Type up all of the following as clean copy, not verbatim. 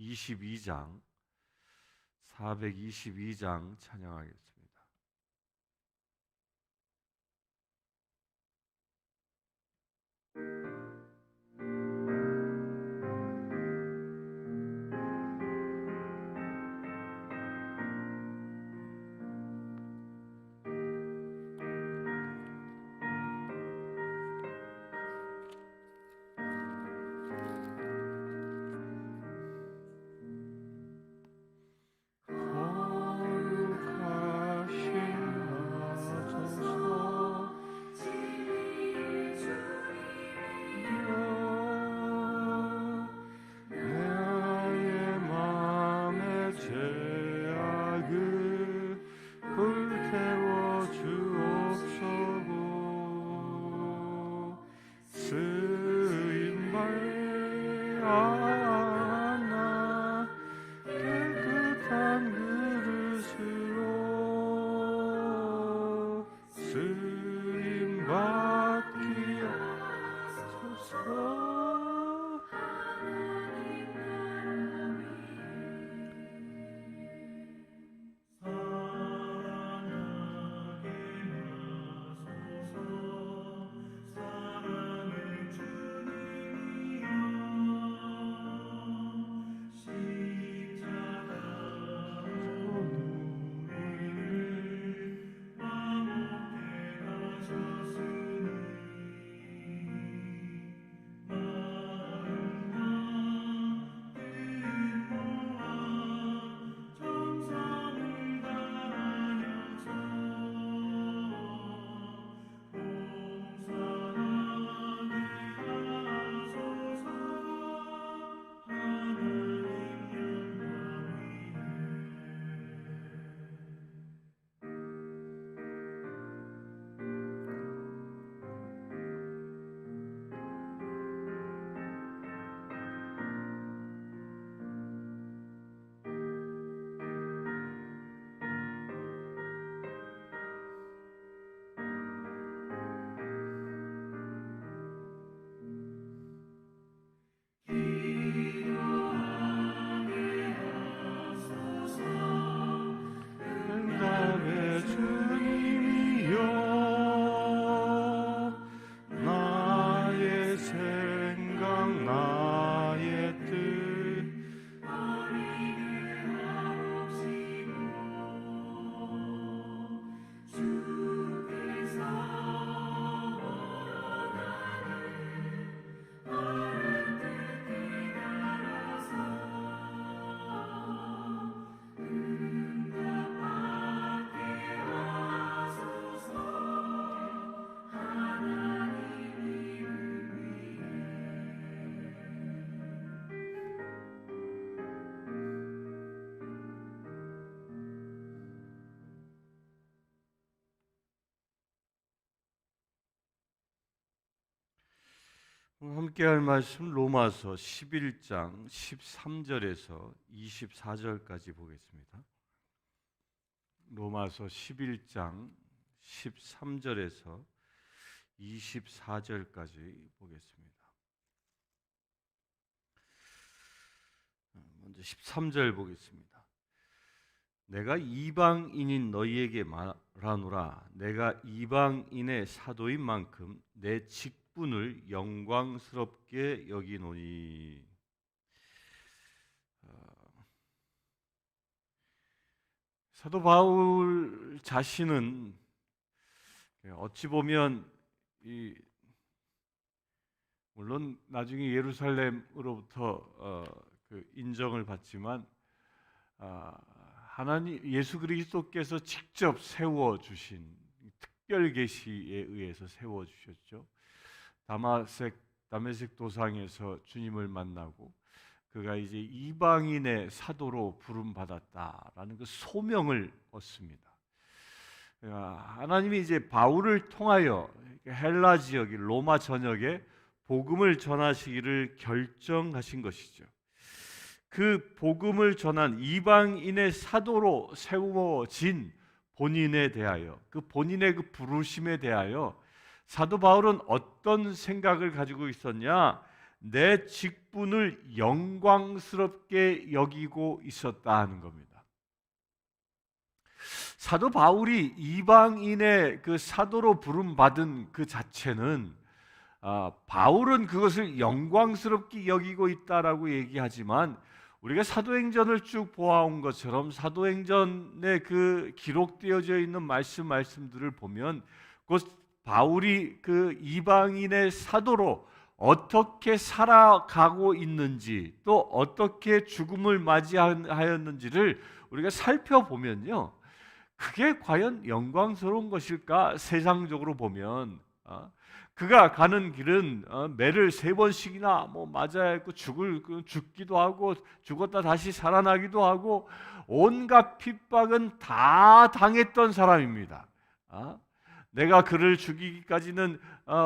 422장 찬양하겠습니다. 함께 할 말씀 로마서 11장 13절에서 24절까지 보겠습니다. 로마서 11장 13절에서 24절까지 보겠습니다. 먼저 13절 보겠습니다. 내가 이방인인 너희에게 말하노라. 내가 이방인의 사도인 만큼 내 직분을 영광스럽게 여기노니. 사도 바울 자신은 어찌 보면 물론 나중에 예루살렘으로부터 그 인정을 받지만 하나님 예수 그리스도께서 직접 세워 주신 특별 계시에 의해서 세워 주셨죠. 다메섹 도상에서 주님을 만나고 그가 이제 이방인의 사도로 부름 받았다라는 그 소명을 얻습니다. 하나님이 이제 바울을 통하여 헬라 지역, 로마 전역에 복음을 전하시기를 결정하신 것이죠. 그 복음을 전한 이방인의 사도로 세워진 본인에 대하여, 그 본인의 그 부르심에 대하여 사도 바울은 어떤 생각을 가지고 있었냐? 내 직분을 영광스럽게 여기고 있었다 하는 겁니다. 사도 바울이 이방인의 그 사도로 부름받은 그 자체는 바울은 그것을 영광스럽게 여기고 있다라고 얘기하지만 우리가 사도행전을 쭉 보아온 것처럼 사도행전에 그 기록되어져 있는 말씀들을 보면 곧 바울이 그 이방인의 사도로 어떻게 살아가고 있는지 또 어떻게 죽음을 맞이하였는지를 우리가 살펴보면요, 그게 과연 영광스러운 것일까? 세상적으로 보면 그가 가는 길은 매를 3번씩이나 맞아야 했고 죽기도 하고 죽었다 다시 살아나기도 하고 온갖 핍박은 다 당했던 사람입니다. 내가 그를 죽이기까지는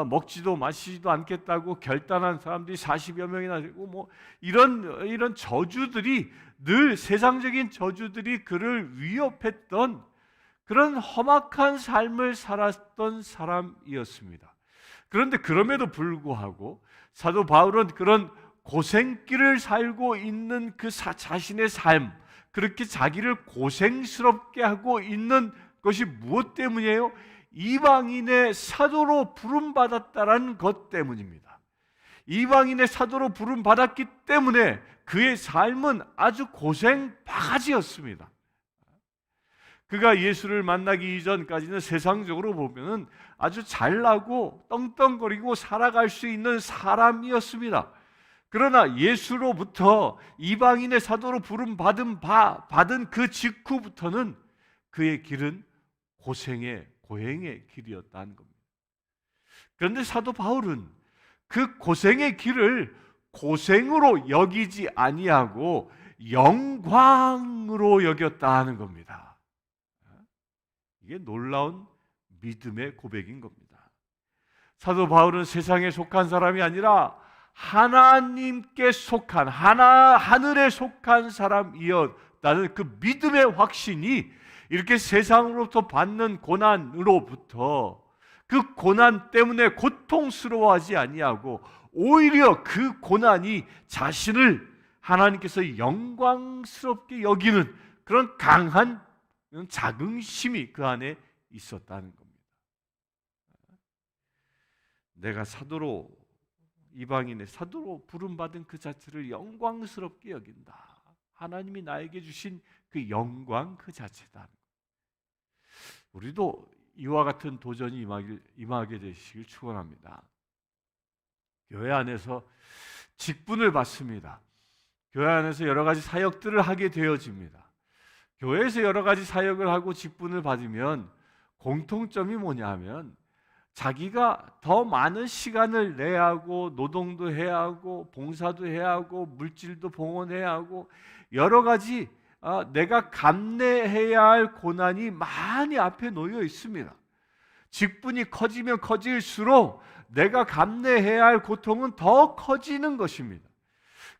먹지도 마시지도 않겠다고 결단한 사람들이 40여 명이나 되고 이런 저주들이 늘 세상적인 저주들이 그를 위협했던 그런 험악한 삶을 살았던 사람이었습니다. 그런데 그럼에도 불구하고 사도 바울은 그런 고생길을 살고 있는 그 자신의 삶, 그렇게 자기를 고생스럽게 하고 있는 것이 무엇 때문이에요? 이방인의 사도로 부름받았다라는 것 때문입니다. 이방인의 사도로 부름받았기 때문에 그의 삶은 아주 고생 바가지였습니다. 그가 예수를 만나기 이전까지는 세상적으로 보면은 아주 잘나고 떵떵거리고 살아갈 수 있는 사람이었습니다. 그러나 예수로부터 이방인의 사도로 부름받은 그 직후부터는 그의 길은 고행의 길이었다는 겁니다. 그런데 사도 바울은 그 고생의 길을 고생으로 여기지 아니하고 영광으로 여겼다 하는 겁니다. 이게 놀라운 믿음의 고백인 겁니다. 사도 바울은 세상에 속한 사람이 아니라 하나님께 속한 하늘에 속한 사람이었다는 그 믿음의 확신이 이렇게 세상으로부터 받는 고난으로부터 그 고난 때문에 고통스러워하지 아니하고 오히려 그 고난이 자신을 하나님께서 영광스럽게 여기는 그런 강한 자긍심이 그 안에 있었다는 겁니다. 내가 이방인의 사도로 부름받은 그 자체를 영광스럽게 여긴다. 하나님이 나에게 주신 그 영광 그 자체다. 우리도 이와 같은 도전이 임하게 되시길 축원합니다. 교회 안에서 직분을 받습니다. 교회 안에서 여러 가지 사역들을 하게 되어집니다. 교회에서 여러 가지 사역을 하고 직분을 받으면 공통점이 뭐냐 하면 자기가 더 많은 시간을 내야 하고 노동도 해야 하고 봉사도 해야 하고 물질도 봉헌해야 하고 여러 가지 내가 감내해야 할 고난이 많이 앞에 놓여 있습니다. 직분이 커지면 커질수록 내가 감내해야 할 고통은 더 커지는 것입니다.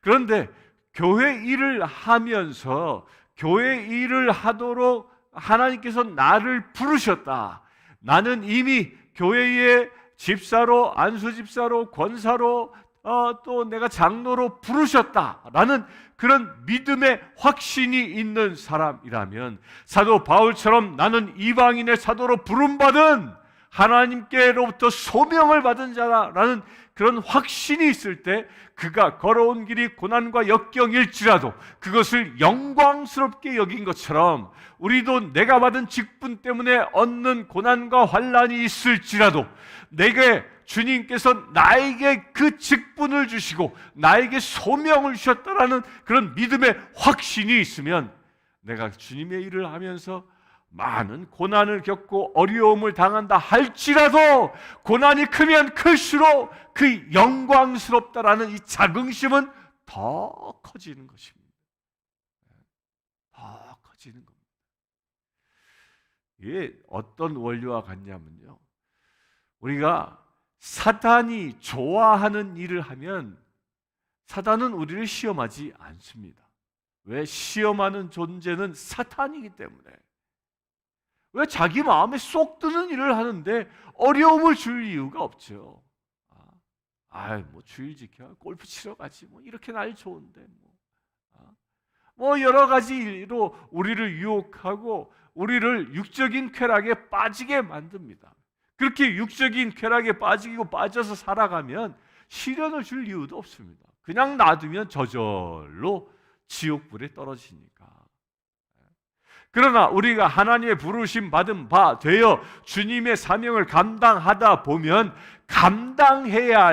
그런데 교회 일을 하면서 교회 일을 하도록 하나님께서 나를 부르셨다. 나는 이미 교회의 집사로, 안수집사로, 권사로, 또 내가 장로로 부르셨다라는 그런 믿음의 확신이 있는 사람이라면 사도 바울처럼 나는 이방인의 사도로 부름받은 하나님께로부터 소명을 받은 자라는 그런 확신이 있을 때 그가 걸어온 길이 고난과 역경일지라도 그것을 영광스럽게 여긴 것처럼 우리도 내가 받은 직분 때문에 얻는 고난과 환난이 있을지라도 내게 주님께서 나에게 그 직분을 주시고 나에게 소명을 주셨다라는 그런 믿음의 확신이 있으면 내가 주님의 일을 하면서 많은 고난을 겪고 어려움을 당한다 할지라도 고난이 크면 클수록 그 영광스럽다라는 이 자긍심은 더 커지는 것입니다. 더 커지는 겁니다. 이게 어떤 원리와 같냐면요, 우리가 사탄이 좋아하는 일을 하면 사탄은 우리를 시험하지 않습니다. 왜? 시험하는 존재는 사탄이기 때문에. 왜? 자기 마음에 쏙 드는 일을 하는데 어려움을 줄 이유가 없죠. 뭐 주일 지켜 골프 치러 가지 뭐 이렇게 날 좋은데 뭐 여러 가지로 우리를 유혹하고 우리를 육적인 쾌락에 빠지게 만듭니다. 그렇게 육적인 쾌락에 빠져서 살아가면 시련을 줄 이유도 없습니다. 그냥 놔두면 저절로 지옥불에 떨어지니까. 그러나 우리가 하나님의 부르심 받은 바 되어 주님의 사명을 감당하다 보면 감내해야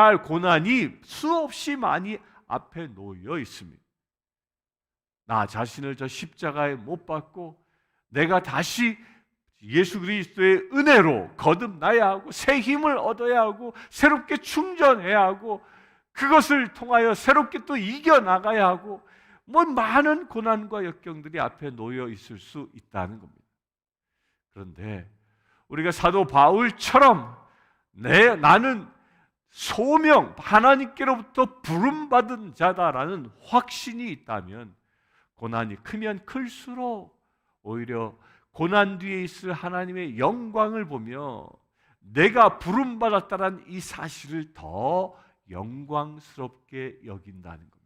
할 고난이 수없이 많이 앞에 놓여 있습니다. 나 자신을 저 십자가에 못 박고 내가 다시 예수 그리스도의 은혜로 거듭나야 하고 새 힘을 얻어야 하고 새롭게 충전해야 하고 그것을 통하여 새롭게 또 이겨나가야 하고 뭐 많은 고난과 역경들이 앞에 놓여 있을 수 있다는 겁니다. 그런데 우리가 사도 바울처럼 나는 소명, 하나님께로부터 부름받은 자다라는 확신이 있다면 고난이 크면 클수록 오히려 고난 뒤에 있을 하나님의 영광을 보며 내가 부름받았다는 이 사실을 더 영광스럽게 여긴다는 겁니다.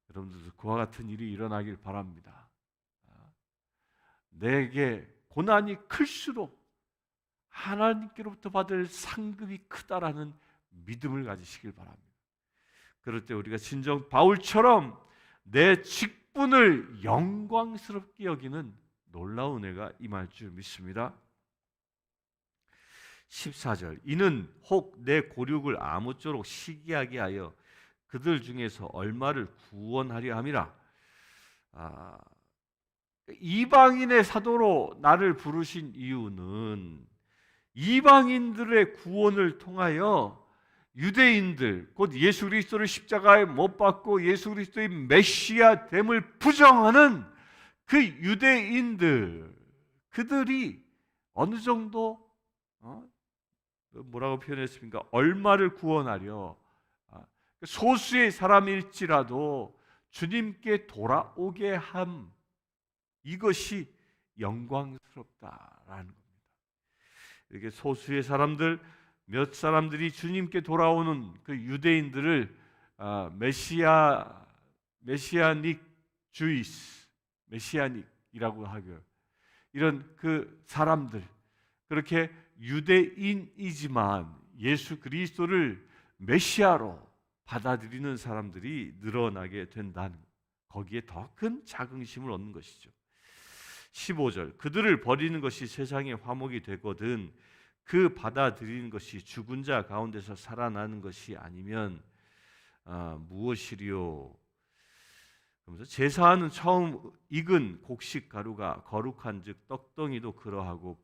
여러분들도 그와 같은 일이 일어나길 바랍니다. 내게 고난이 클수록 하나님께로부터 받을 상급이 크다라는 믿음을 가지시길 바랍니다. 그럴 때 우리가 진정 바울처럼 내 직분을 영광스럽게 여기는 놀라운 은혜가 임할 줄 믿습니다. 14절 이는 혹 내 고륙을 아무쪼록 시기하게 하여 그들 중에서 얼마를 구원하려 함이라. 이방인의 사도로 나를 부르신 이유는 이방인들의 구원을 통하여 유대인들 곧 예수 그리스도를 십자가에 못 박고 예수 그리스도의 메시아 됨을 부정하는 그 유대인들 그들이 어느 정도 뭐라고 표현했습니까? 얼마를 구원하려 소수의 사람일지라도 주님께 돌아오게 함 이것이 영광스럽다라는 겁니다. 이렇게 소수의 사람들 몇 사람들이 주님께 돌아오는 그 유대인들을 메시아닉 주이스 메시아닉이라고 하고요. 이런 그 사람들 그렇게 유대인이지만 예수 그리스도를 메시아로 받아들이는 사람들이 늘어나게 된다는 거기에 더 큰 자긍심을 얻는 것이죠. 15절 그들을 버리는 것이 세상의 화목이 되거든 그 받아들이는 것이 죽은 자 가운데서 살아나는 것이 아니면 무엇이리요? 그러면서 제사하는 처음 익은 곡식 가루가 거룩한즉 떡덩이도 그러하고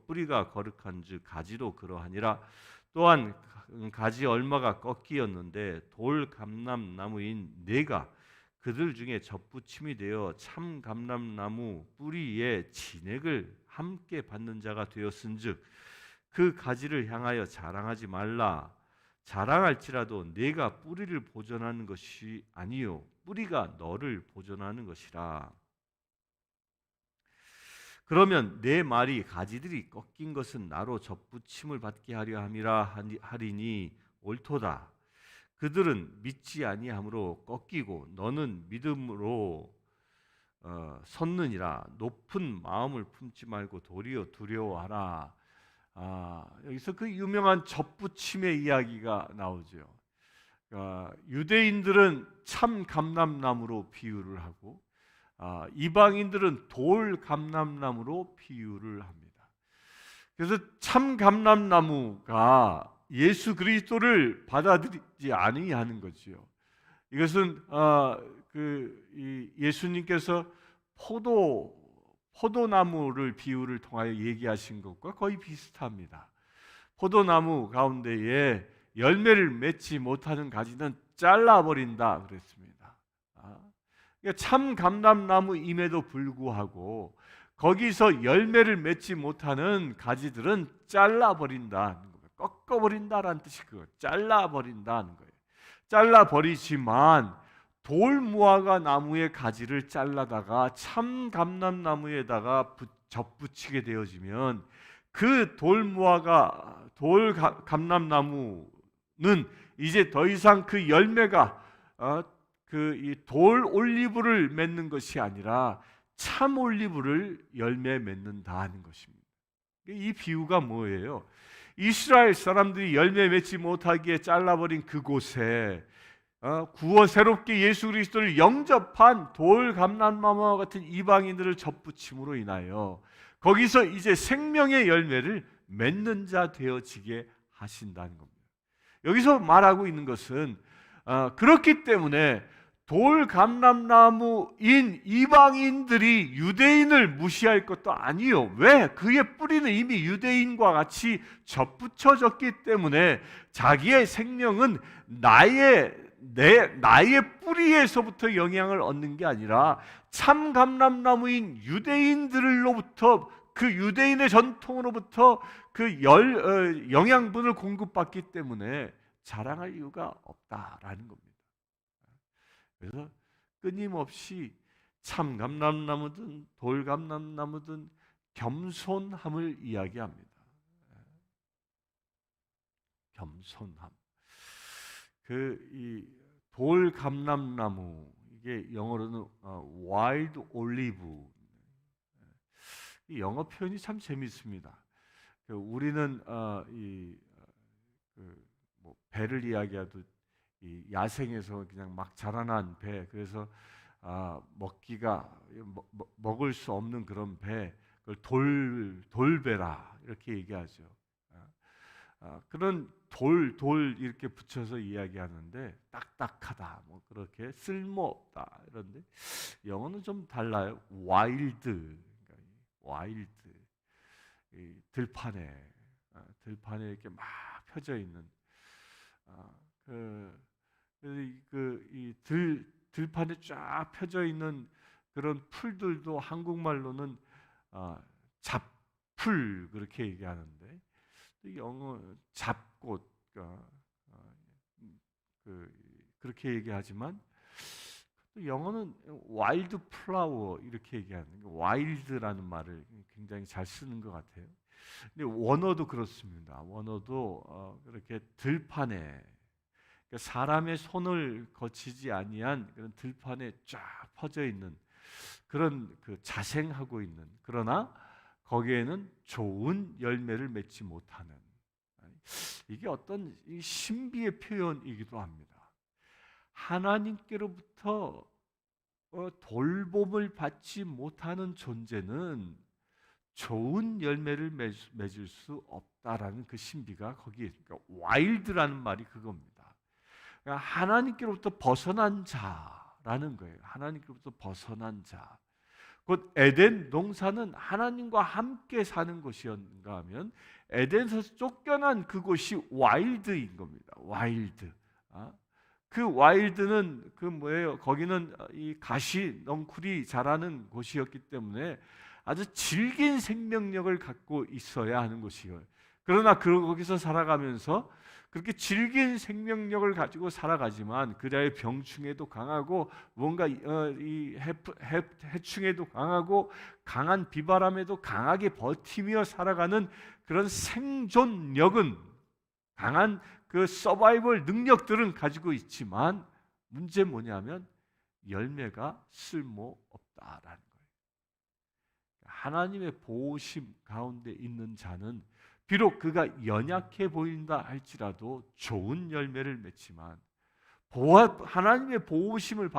뿌리가 거룩한즉 가지도 그러하니라. 또한 가지 얼마가 꺾이었는데 돌 감람나무인 내가 그들 중에 접붙임이 되어 참 감람나무 뿌리에 진액을 함께 받는 자가 되었은즉 그 가지를 향하여 자랑하지 말라. 자랑할지라도 내가 뿌리를 보존하는 것이 아니요 뿌리가 너를 보존하는 것이라. 그러면 내 말이 가지들이 꺾인 것은 나로 접붙임을 받게 하려 함이라 하리니 옳도다. 그들은 믿지 아니함으로 꺾이고 너는 믿음으로 섰느니라. 높은 마음을 품지 말고 도리어 두려워하라. 여기서 그 유명한 접붙임의 이야기가 나오죠. 유대인들은 참 감람나무로 비유를 하고 이방인들은 돌 감람나무로 비유를 합니다. 그래서 참 감람나무가 예수 그리스도를 받아들이지 아니하는 거지요. 이것은 예수님께서 포도나무를 비유를 통하여 얘기하신 것과 거의 비슷합니다. 포도나무 가운데에 열매를 맺지 못하는 가지는 잘라버린다 그랬습니다. 그러니까 참 감람나무임에도 불구하고 거기서 열매를 맺지 못하는 가지들은 잘라버린다는 거예요. 꺾어버린다라는 뜻이 그거예요. 잘라버린다는 거예요. 잘라버리지만 돌무화과 나무의 가지를 잘라다가 참 감람나무에다가 접붙이게 되어지면 그 감람나무는 이제 더 이상 그 열매가 그 이 돌 올리브를 맺는 것이 아니라 참 올리브를 열매 맺는다 하는 것입니다. 이 비유가 뭐예요? 이스라엘 사람들이 열매 맺지 못하기에 잘라버린 그곳에 구원 새롭게 예수 그리스도를 영접한 돌 감람나무와 같은 이방인들을 접붙임으로 인하여 거기서 이제 생명의 열매를 맺는 자 되어지게 하신다는 겁니다. 여기서 말하고 있는 것은 그렇기 때문에 돌 감람나무인 이방인들이 유대인을 무시할 것도 아니요. 왜? 그의 뿌리는 이미 유대인과 같이 접붙여졌기 때문에 자기의 생명은 나의 뿌리에서부터 영향을 얻는 게 아니라 참 감람나무인 유대인들로부터, 그 유대인의 전통으로부터 그 영양분을 공급받기 때문에 자랑할 이유가 없다라는 겁니다. 그래서 끊임없이 참 감람나무든 돌 감람나무든 겸손함을 이야기합니다. 겸손함. 이 돌 감람나무, 이게 영어로는 wild olive. 이 영어 표현이 참 재밌습니다. 우리는 배를 이야기하듯 이 야생에서 그냥 막 자라난 배, 그래서 먹기가 먹을 수 없는 그런 배, 그걸 돌배라 이렇게 얘기하죠. 그런 돌 이렇게 붙여서 이야기하는데 딱딱하다, 뭐 그렇게 쓸모없다 이런데 영어는 좀 달라요. 와일드, 와일드, 들판에 이렇게 막 펴져 있는 이 들판에 쫙 펴져 있는 그런 풀들도 한국말로는 잡풀 그렇게 얘기하는데, 영어 잡꽃 그렇게 얘기하지만 영어는 와일드 플라워 이렇게 얘기하는, 와일드라는 말을 굉장히 잘 쓰는 것 같아요. 근데 원어도 그렇습니다. 원어도 그렇게 들판에, 사람의 손을 거치지 아니한 그런 들판에 쫙 퍼져 있는 그런 자생하고 있는, 그러나 거기에는 좋은 열매를 맺지 못하는, 이게 어떤 신비의 표현이기도 합니다. 하나님께로부터 돌봄을 받지 못하는 존재는 좋은 열매를 맺을 수 없다라는 그 신비가 거기에, 그러니까 와일드라는 말이 그겁니다. 그러니까 하나님께로부터 벗어난 자라는 거예요. 하나님께로부터 벗어난 자. 곧 에덴 동산은 하나님과 함께 사는 곳이었는가 하면 에덴에서 쫓겨난 그곳이 와일드인 겁니다. 와일드. 그 와일드는 뭐예요? 거기는 이 가시 넝쿨이 자라는 곳이었기 때문에 아주 질긴 생명력을 갖고 있어야 하는 곳이에요. 그러나 거기서 살아가면서 그렇게 질긴 생명력을 가지고 살아가지만 그자의 병충해도 강하고 뭔가 이 해충에도 강하고 강한 비바람에도 강하게 버티며 살아가는 그런 생존력은, 강한 그 서바이벌 능력들은 가지고 있지만 문제 뭐냐면 열매가 쓸모없다라는 거예요. 하나님의 보호심 가운데 있는 자는 비록 그가 연약해 보인다 할지라도 좋은 열매를 맺지만, 하나님의 보호하심을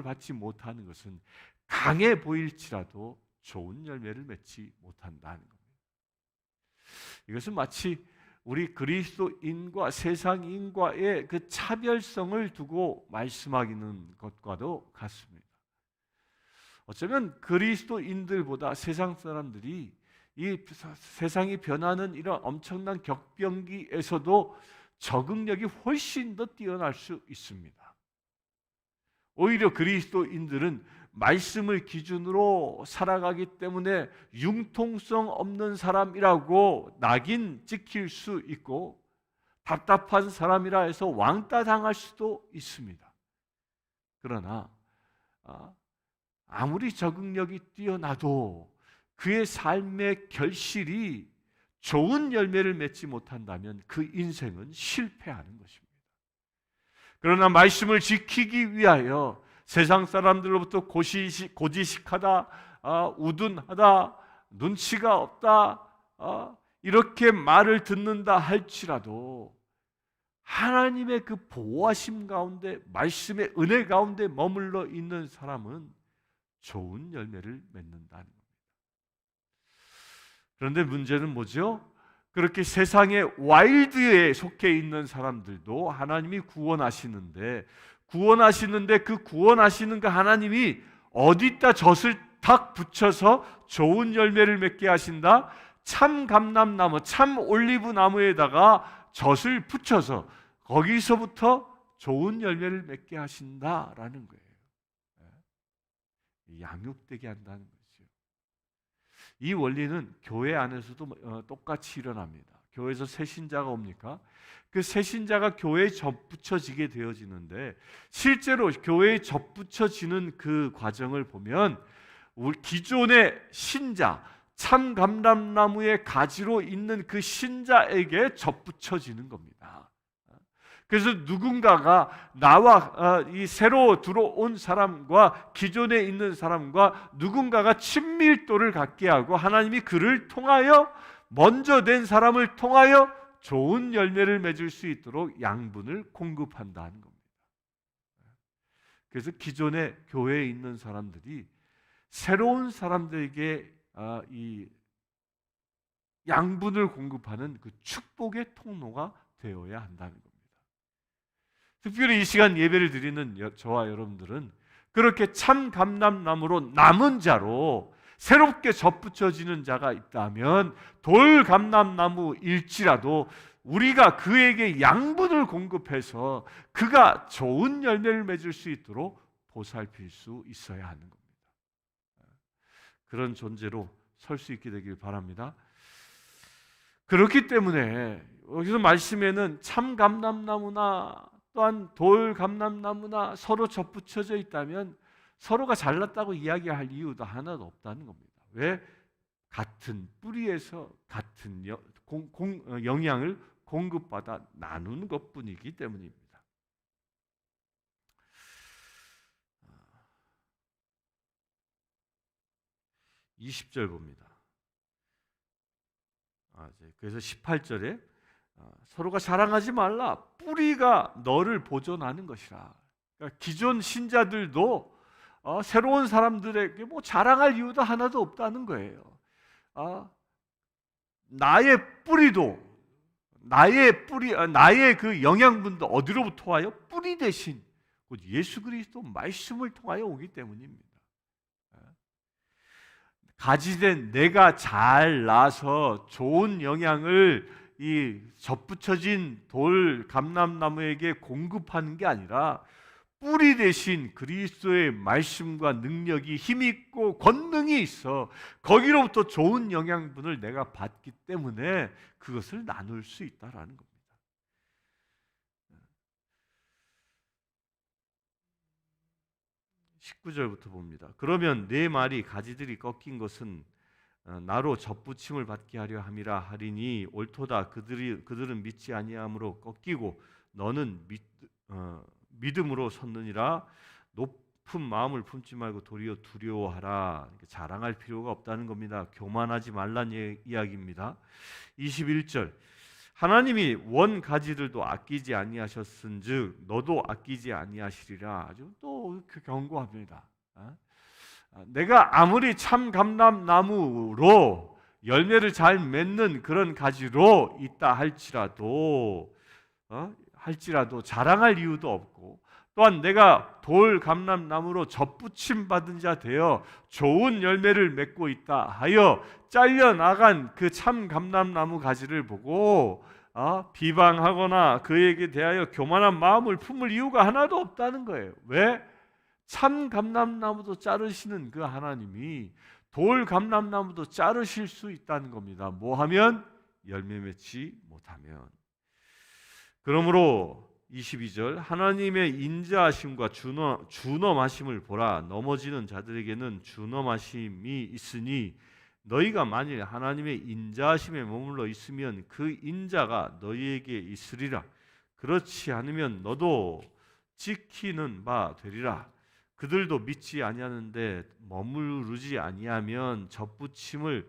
받지 못하는 것은 강해 보일지라도 좋은 열매를 맺지 못한다는 겁니다. 이것은 마치 우리 그리스도인과 세상인과의 그 차별성을 두고 말씀하기는 것과도 같습니다. 어쩌면 그리스도인들보다 세상 사람들이 이 세상이 변하는 이런 엄청난 격변기에서도 적응력이 훨씬 더 뛰어날 수 있습니다. 오히려 그리스도인들은 말씀을 기준으로 살아가기 때문에 융통성 없는 사람이라고 낙인 찍힐 수 있고, 답답한 사람이라 해서 왕따 당할 수도 있습니다. 그러나 아무리 적응력이 뛰어나도 그의 삶의 결실이 좋은 열매를 맺지 못한다면 그 인생은 실패하는 것입니다. 그러나 말씀을 지키기 위하여 세상 사람들로부터 고지식하다, 우둔하다, 눈치가 없다, 이렇게 말을 듣는다 할지라도 하나님의 그 보호하심 가운데, 말씀의 은혜 가운데 머물러 있는 사람은 좋은 열매를 맺는다는 겁니다. 그런데 문제는 뭐죠? 그렇게 세상의 와일드에 속해 있는 사람들도 하나님이 구원하시는데 그 구원하시는 그 하나님이 어디다 젖을 탁 붙여서 좋은 열매를 맺게 하신다? 참 감람나무, 참 올리브 나무에다가 젖을 붙여서 거기서부터 좋은 열매를 맺게 하신다라는 거예요. 양육되게 한다는 거죠. 이 원리는 교회 안에서도 똑같이 일어납니다. 교회에서 새 신자가 옵니까? 그 새 신자가 교회에 접붙여지게 되어지는데 실제로 교회에 접붙여지는 그 과정을 보면 우리 기존의 신자, 참 감람나무의 가지로 있는 그 신자에게 접붙여지는 겁니다. 그래서 누군가가 나와 이 새로 들어온 사람과 기존에 있는 사람과 누군가가 친밀도를 갖게 하고 하나님이 그를 통하여 먼저 된 사람을 통하여 좋은 열매를 맺을 수 있도록 양분을 공급한다는 겁니다. 그래서 기존에 교회에 있는 사람들이 새로운 사람들에게 이 양분을 공급하는 그 축복의 통로가 되어야 한다는 겁니다. 특별히 이 시간 예배를 드리는 저와 여러분들은 그렇게 참 감람나무로 남은 자로 새롭게 접붙여지는 자가 있다면 돌 감람나무일지라도 우리가 그에게 양분을 공급해서 그가 좋은 열매를 맺을 수 있도록 보살필 수 있어야 하는 겁니다. 그런 존재로 설 수 있게 되길 바랍니다. 그렇기 때문에 여기서 말씀에는 참 감람나무나 또한 돌 감람나무나 서로 접붙여져 있다면 서로가 잘났다고 이야기할 이유도 하나도 없다는 겁니다. 왜? 같은 뿌리에서 같은 영향을 공급받아 나누는 것뿐이기 때문입니다. 20절 봅니다. 그래서 18절에 서로가 자랑하지 말라. 뿌리가 너를 보존하는 것이라. 그러니까 기존 신자들도 새로운 사람들에게 뭐 자랑할 이유도 하나도 없다는 거예요. 나의 뿌리도 나의 그 영양분도 어디로부터 와요? 뿌리 대신 예수 그리스도 말씀을 통하여 오기 때문입니다. 가지된 내가 잘 나서 좋은 영향을 이 접붙여진 돌 감람나무에게 공급하는 게 아니라 뿌리 대신 그리스도의 말씀과 능력이 힘있고 권능이 있어 거기로부터 좋은 영양분을 내가 받기 때문에 그것을 나눌 수 있다라는 겁니다. 19절부터 봅니다. 그러면 내 말이 가지들이 꺾인 것은 나로 접붙임을 받게 하려 함이라 하리니 옳도다. 그들은 믿지 아니함으로 꺾이고 너는 믿음으로 섰느니라. 높은 마음을 품지 말고 도리어 두려워하라. 자랑할 필요가 없다는 겁니다. 교만하지 말란 이야기입니다. 21절 하나님이 원 가지들도 아끼지 아니하셨은즉 너도 아끼지 아니하시리라. 아주 또 경고합니다. 내가 아무리 참 감람나무로 열매를 잘 맺는 그런 가지로 있다 할지라도 자랑할 이유도 없고 또한 내가 돌 감람나무로 접붙임 받은 자 되어 좋은 열매를 맺고 있다 하여 잘려 나간 그 참 감람나무 가지를 보고 비방하거나 그에게 대하여 교만한 마음을 품을 이유가 하나도 없다는 거예요. 왜? 참 감람나무도 자르시는 그 하나님이 돌 감람나무도 자르실 수 있다는 겁니다. 뭐 하면? 열매 맺지 못하면. 그러므로 22절 하나님의 인자하심과 준엄하심을 보라. 넘어지는 자들에게는 준엄하심이 있으니 너희가 만일 하나님의 인자하심에 머물러 있으면 그 인자가 너희에게 있으리라. 그렇지 않으면 너도 지키는 바 되리라. 그들도 믿지 아니하는데 머무르지 아니하면 접붙임을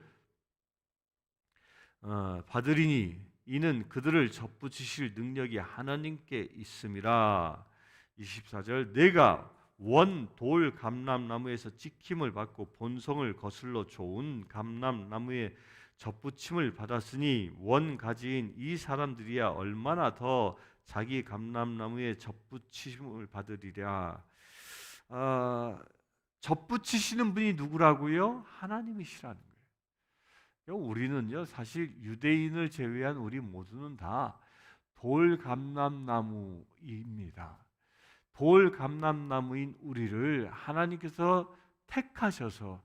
받으리니 이는 그들을 접붙이실 능력이 하나님께 있음이라. 24절 내가 원 돌 감람나무에서 찍힘을 받고 본성을 거슬러 좋은 감람나무에 접붙임을 받았으니 원 가지인 이 사람들이야 얼마나 더 자기 감람나무에 접붙임을 받으리랴. 접붙이시는 분이 누구라고요? 하나님이시라는 거예요. 우리는요 사실 유대인을 제외한 우리 모두는 다 돌감람나무입니다. 돌감람나무인 우리를 하나님께서 택하셔서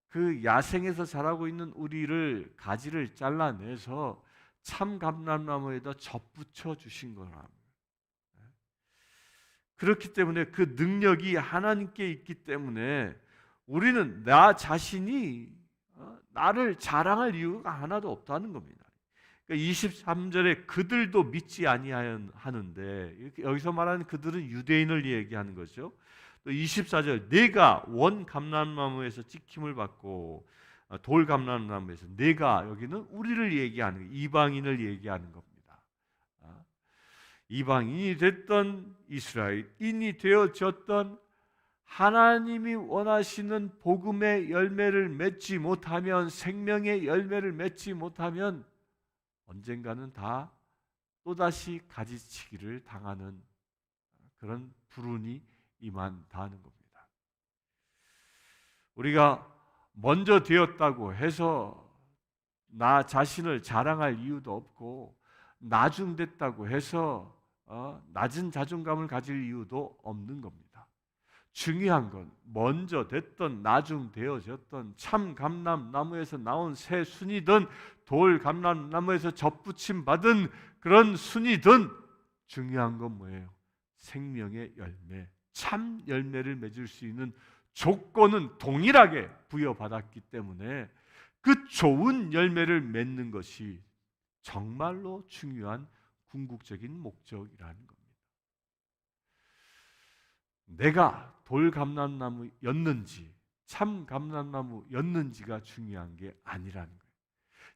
그 야생에서 자라고 있는 우리를 가지를 잘라내서 참 감람나무에다 접붙여 주신 거랍니다. 그렇기 때문에 그 능력이 하나님께 있기 때문에 우리는 나 자신이 나를 자랑할 이유가 하나도 없다는 겁니다. 23절에 그들도 믿지 아니하는데 여기서 말하는 그들은 유대인을 얘기하는 거죠. 또 24절 내가 원 감람나무에서 찍힘을 받고 돌 감람나무에서 내가 여기는 우리를 얘기하는 이방인을 얘기하는 겁니다. 이방인이 됐던 이스라엘인이 되어졌던 하나님이 원하시는 복음의 열매를 맺지 못하면 생명의 열매를 맺지 못하면 언젠가는 다 또다시 가지치기를 당하는 그런 불운이 임한다는 겁니다. 우리가 먼저 되었다고 해서 나 자신을 자랑할 이유도 없고 나중됐다고 해서 낮은 자존감을 가질 이유도 없는 겁니다. 중요한 건 먼저 됐던 나중되어졌던 참 감람나무에서 나온 새 순이든 돌 감람나무에서 접붙임 받은 그런 순이든 중요한 건 뭐예요? 생명의 열매, 참 열매를 맺을 수 있는 조건은 동일하게 부여받았기 때문에 그 좋은 열매를 맺는 것이 정말로 중요한 궁극적인 목적이라는 겁니다. 내가 돌 감람나무였는지 참 감람나무였는지가 중요한 게 아니라는 거예요.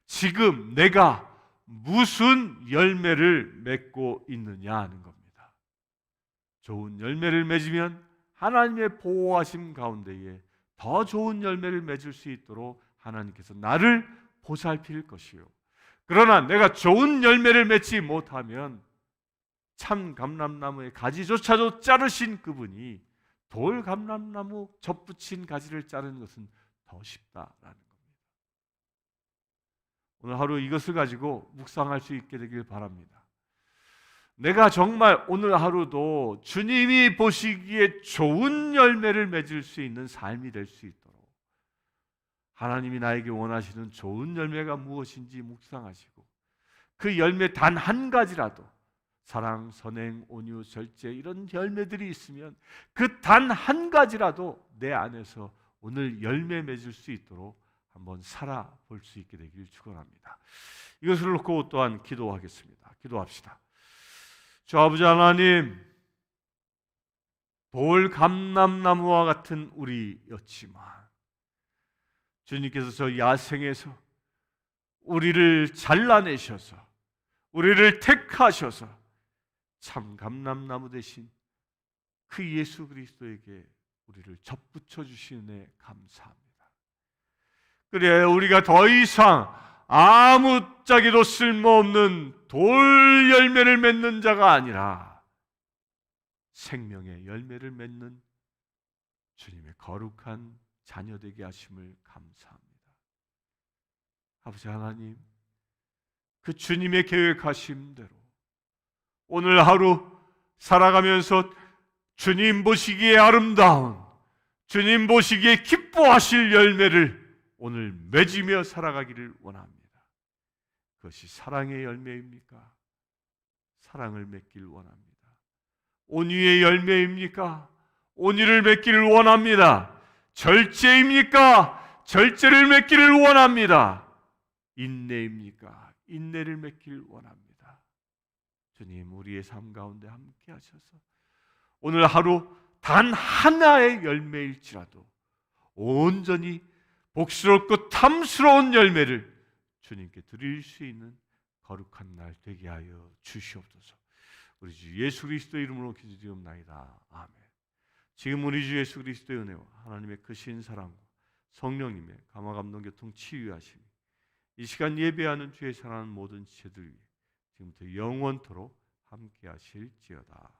지금 내가 무슨 열매를 맺고 있느냐 하는 겁니다. 좋은 열매를 맺으면 하나님의 보호하심 가운데에 더 좋은 열매를 맺을 수 있도록 하나님께서 나를 보살필 것이요. 그러나 내가 좋은 열매를 맺지 못하면 참 감람나무의 가지조차도 자르신 그분이 돌 감람나무 접붙인 가지를 자르는 것은 더 쉽다라는 겁니다. 오늘 하루 이것을 가지고 묵상할 수 있게 되길 바랍니다. 내가 정말 오늘 하루도 주님이 보시기에 좋은 열매를 맺을 수 있는 삶이 될 수 있도록 하나님이 나에게 원하시는 좋은 열매가 무엇인지 묵상하시고 그 열매 단 한 가지라도 사랑, 선행, 온유, 절제 이런 열매들이 있으면 그 단 한 가지라도 내 안에서 오늘 열매 맺을 수 있도록 한번 살아볼 수 있게 되길 축원합니다. 이것을 놓고 또한 기도하겠습니다. 기도합시다. 주 아버지 하나님, 돌 감람나무와 같은 우리였지만 주님께서 저 야생에서 우리를 잘라내셔서 우리를 택하셔서 참 감람나무 대신 그 예수 그리스도에게 우리를 접붙여 주시는 감사합니다. 그래 우리가 더 이상 아무짝에도 쓸모없는 돌 열매를 맺는 자가 아니라 생명의 열매를 맺는 주님의 거룩한 자녀 되게 하심을 감사합니다. 아버지 하나님, 그 주님의 계획하심대로 오늘 하루 살아가면서 주님 보시기에 아름다운, 주님 보시기에 기뻐하실 열매를 오늘 맺으며 살아가기를 원합니다. 그것이 사랑의 열매입니까? 사랑을 맺길 원합니다. 온유의 열매입니까? 온유를 맺기를 원합니다. 절제입니까? 절제를 맺기를 원합니다. 인내입니까? 인내를 맺기를 원합니다. 주님, 우리의 삶 가운데 함께 하셔서 오늘 하루 단 하나의 열매일지라도 온전히 복스럽고 탐스러운 열매를 주님께 드릴 수 있는 거룩한 날 되게 하여 주시옵소서. 우리 주 예수 그리스도의 이름으로 기도드리옵나이다. 아멘. 지금 우리 주 예수 그리스도의 은혜와 하나님의 크신 사랑과 성령님의 감화 감동 교통 치유하심이 이 시간 예배하는 주의 사랑하는 모든 지체들 위해 지금부터 영원토록 함께 하실지어다.